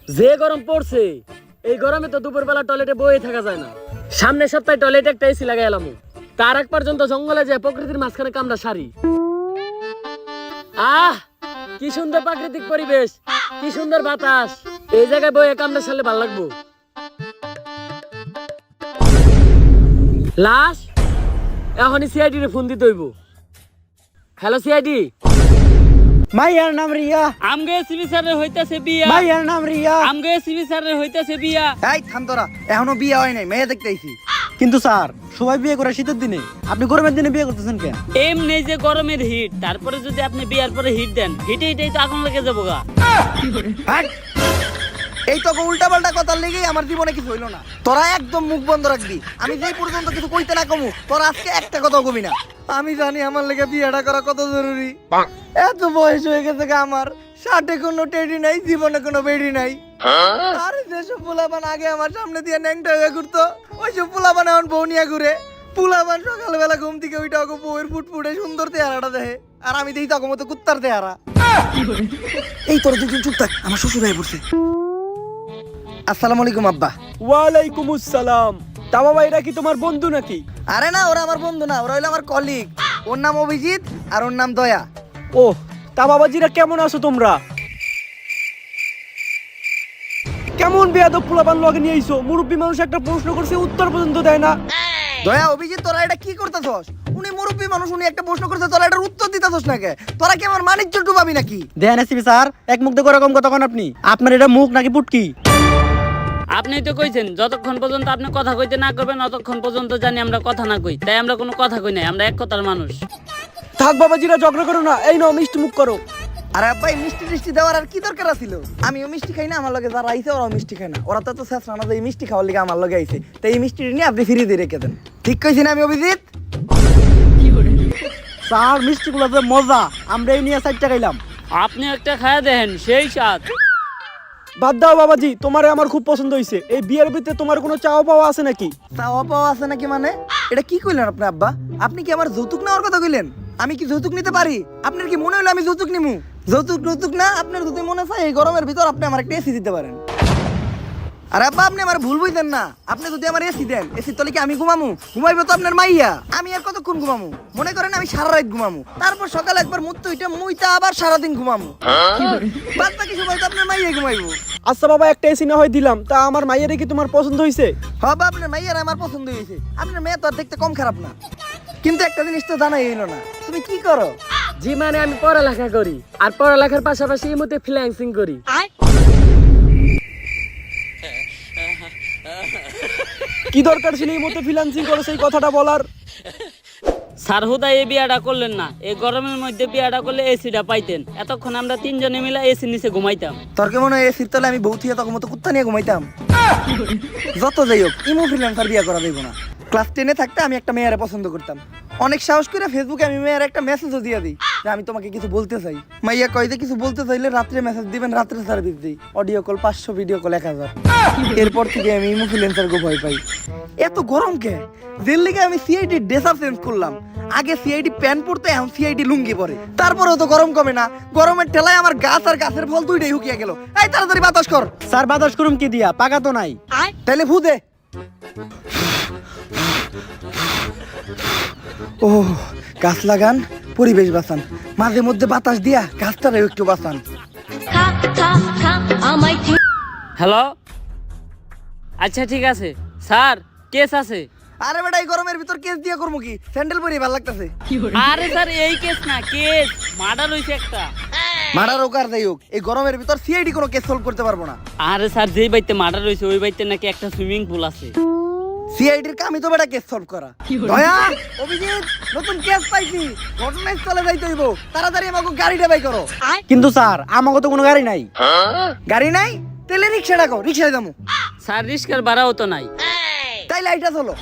যে গরম পড়ছে, এই গরমে তো দুপুরবেলা টয়লেটে বয়ে থাকা যায় না। সামনের সপ্তাহে টয়লেটে একটা এসি লাগাই এলাম, তার এক পর্যন্ত জঙ্গলে যায় প্রকৃতির মাঝখানে কামড়া সারি। আহ, কি সুন্দর প্রাকৃতিক পরিবেশ, কি সুন্দর বাতাস। এই জায়গায় বয়ে কামড়া সারলে ভালো লাগবো। লাশ এখনই সিআইডি রে ফোন দিতে হইব। Hello CID. মাইয়ার নাম রিয়া। আমগে সিবি স্যারের হইতাছে বিয়া। মাইয়ার নাম রিয়া। আমগে সিবি স্যারের হইতাছে বিয়া। এই থাম তোরা, এখনো বিয়ে হয় নাই, মেয়ে দেখতে আইছি। কিন্তু স্যার, সবাই বিয়ে করে শীতের দিনে, আপনি গরমের দিনে বিয়ে করতেছেন কেন? এমনি যে গরমের হিট, তারপরে যদি আপনি বিয়ার পরে হিট দেন, হিটে হিটেই তো আগুন লেগে যাবো গা। হাট! এই তো উল্টা পাল্টা কথার লেগেই আমার জীবনে কিছু হইলো না। তোরা একদম মুখ বন্ধ রাখবি। আমি যেই পর্যন্ত কিছু কইতে না কমু, তোরা আজকে একটা কথা কবি না। আমি জানি আমার লেগে বিয়েটা করা কত জরুরি। এত বয়স হয়ে গেছে আমার, ষাটে কোনো টেডি নাই, জীবনে কোনো বেডি নাই। আরে যেসব পোলাপান আগে আমার সামনে দিয়ে ন্যাংটা হয়ে ঘুরতো, ওইসব পোলাপান এখন বউ নিয়ে ঘুরে। পোলাপান সকালবেলা ঘুম থেকে ওইটা ওকে বউয়ের ফুটফুটে সুন্দর চেহারাটা দেখে, আর আমি দেখি তখন মতো কুত্তার চেহারা। এই তোর দুজন চুপ থাক, আমার শ্বশুর হয়ে পড়ছে। আসসালামু আলাইকুম আব্বা। ওয়ালাইকুম আসসালাম। তা বাবা, এটা কি তোমার বন্ধু নাকি? আরে না, ওরা আমার বন্ধু না, ওরা হইলো আমার কলিগ। ওর নাম অভিজিৎ আর ওর নাম দয়া। ও, তা বাবাজিরা কেমন আছো তোমরা? কেমন বেয়াদব পোলাপান লগে নিয়ে আইছো? মুরব্বী মানুষ একটা প্রশ্ন করছে, উত্তর পর্যন্ত দেয় না। দয়া, অভিজিৎ, তোরা এটা কি করতেছস? উনি মুরব্বী মানুষ, উনি একটা প্রশ্ন করতে, তোরা এটার উত্তর দিতেছস না কে? তোরা কি আমার মানিজ্য ডুবাবি নাকি? দেন এসিবি স্যার, এক মুখ দেখো এরকম কথা কোন আপনি? আপনার এটা মুখ নাকি পুটকি? আপনি তো কইছেন যতক্ষণ পর্যন্ত আপনি কথা কইতে না করবেন ততক্ষণ পর্যন্ত জানি আমরা কথা না কই, তাই আমরা কোনো কথা কই নাই, আমরা এক কথার মানুষ। থাক বাবাজিরা, ঝগড়া করো না। এই নাও মিষ্টি মুখ করো। আরে আব্বা, এই মিষ্টি টিষ্টি দেওয়ার আর কি দরকার ছিল? আমিও মিষ্টি খাই না, আমার লগে যারা আইছে ওরাও মিষ্টি খায় না। ওরা তো শেষ রানা এই মিষ্টি খাওয়ার লিগে আমার লগে আইছে, তাই এই মিষ্টি নিয়ে আপনি ফিরিয়ে দিয়ে রেখে দেন। ঠিক কইছি না আমি অভিজিৎ? স্যার, মিষ্টি গুলো মজা, আমরা এই নিয়ে 60 টাকা খাইলাম। আপনি একটা খায়া দেখেন, সেই স্বাদ। বাদ দাও বাবাজি, তোমারে আমার খুব পছন্দ হইছে। এই বিয়ের ভিতরে তোমার কোনো চাওয়া পাওয়া আছে নাকি? চাওয়া পাওয়া আছে নাকি মানে? এটা কি কইলেন আপনি আব্বা? আপনি কি আমার যৌতুক নেওয়ার কথা কইলেন? আমি কি যৌতুক নিতে পারি? আপনার কি মনে হলো আমি যৌতুক নিমু? যৌতুক না, আপনার যদি মনে চায় এই গরমের ভিতর আপনি আমার একটা এসি দিতে পারেন। আরে আব্বা, আপনি আমার ভুল বুঝতেন না। আপনি যদি আমার এসি দেন, এসি তলে কি আমি ঘুমামু? ঘুমাইবো তো আপনার মাইয়া। আমি আর কতক্ষণ ঘুমামু? মনে করেন আমি সারা রাত ঘুমামু, তারপর সকালে একবার মুইতা আবার সারাদিন ঘুমামু। বাদ বাকি সময় তো আপনার মাইয়া ঘুমাইবো। আচ্ছা বাবা, একটা এসি না হয় দিলাম, তা আমার মাইয়ারে কি তোমার পছন্দ হইছে? বাবা, আপনার মাইয়ার আমার পছন্দ হয়েছে। আপনার মেয়ে তো আর দেখতে কম খারাপ না, কিন্তু একটা জিনিস তো জানাই হইলো না, তুমি কি করো? জি মানে আমি পড়ালেখা করি, আর পড়ালেখার পাশাপাশি এই মধ্যে ফ্রিল্যান্সিং করি। কি দরকার ছিল এই মতো ফ্রিল্যান্সিং করে সেই কথাটা বলার? স্যার হুদা এই বিয়াটা করলেন না, এই গরমের মধ্যে বিয়াটা করলে এসিটা পাইতেন। এতক্ষণ আমরা তিনজনে মিলে এসি নিচে ঘুমাইতাম। তোর কে মনে হয় এসির তলে আমি বউ থিয়া তখন মতো কুত্তা নিয়ে ঘুমাইতাম? যত যাই হোক, ইমো ফ্রিল্যান্সার বিয়ে করা যাইব না। ক্লাস 10-এ থাকতে আমি একটা মেয়েরে পছন্দ করতাম। অনেক সাহস করে ফেসবুকে আমি মেয়ের একটা মেসেজও দিয়ে দিই যে আমি তোমাকে কিছু বলতে চাই। মাইয়া কয় যে কিছু বলতে চাইলে রাত্রে মেসেজ দিবেন, রাত্রে সার্ভিস দিই। Audio call 500, video call 1000। এরপর থেকে আমি ইমো ফ্রিল্যান্সার গো ভয় পাই। এত গরম কে? জেল লিগে আমি সিআইডি ড্রেস আপ চেঞ্জ করলাম। আগে সিআইডি প্যান্ট পরতো, এখন সিআইডি লুঙ্গি পরে। তারপরেও তো গরম কমে না। গরমের ঠেলায় আমার গাছ আর গাছের ফল দুইটাই হুকিয়ে গেল। এই তাড়াতাড়ি বাতাস কর। স্যার, বাতাস করুম কি দিয়া? পাকা তো নাই। তাইলে ফু দে। ও, গাছ লাগান, পরিবেশ বাঁচান, মাঝে মধ্যে বাতাস দিয়া গাছটারেও একটু বাঁচান। হ্যালো, আচ্ছা ঠিক আছে স্যার, কেস আছে। আরে বেটা, এই গরমের ভিতর কেস দিয়া করবো কি? স্যান্ডেল পরে ভালো লাগতেছে। আরে স্যার, এই কেস না, কেস মার্ডার হইছে একটা। মারার হোক আর যাই হোক, এই গরমের ভিতর সিআইডি কোনো কেস সলভ করতে পারবো না। আরে স্যার, যেই বাইতে মার্ডার হইছে ওই বাইতে নাকি একটা সুইমিং পুল আছে। সিআইডির কামই তো বেটা কেস সলভ করা। দয়া, অভিজিৎ, নতুন কেস পাইছি, ঘটনাস্থলে যাইতে হইব। তাড়াতাড়ি আমাকে গাড়িটা বাই করো। কিন্তু স্যার, আমাকে তো কোনো গাড়ি নাই। গাড়ি নাই? তাহলে রিক্সা ডাকো, রিক্সায় যাবো। স্যার, রিস্কার ভাড়াও তো নাই। তাইলে এইটা চলো।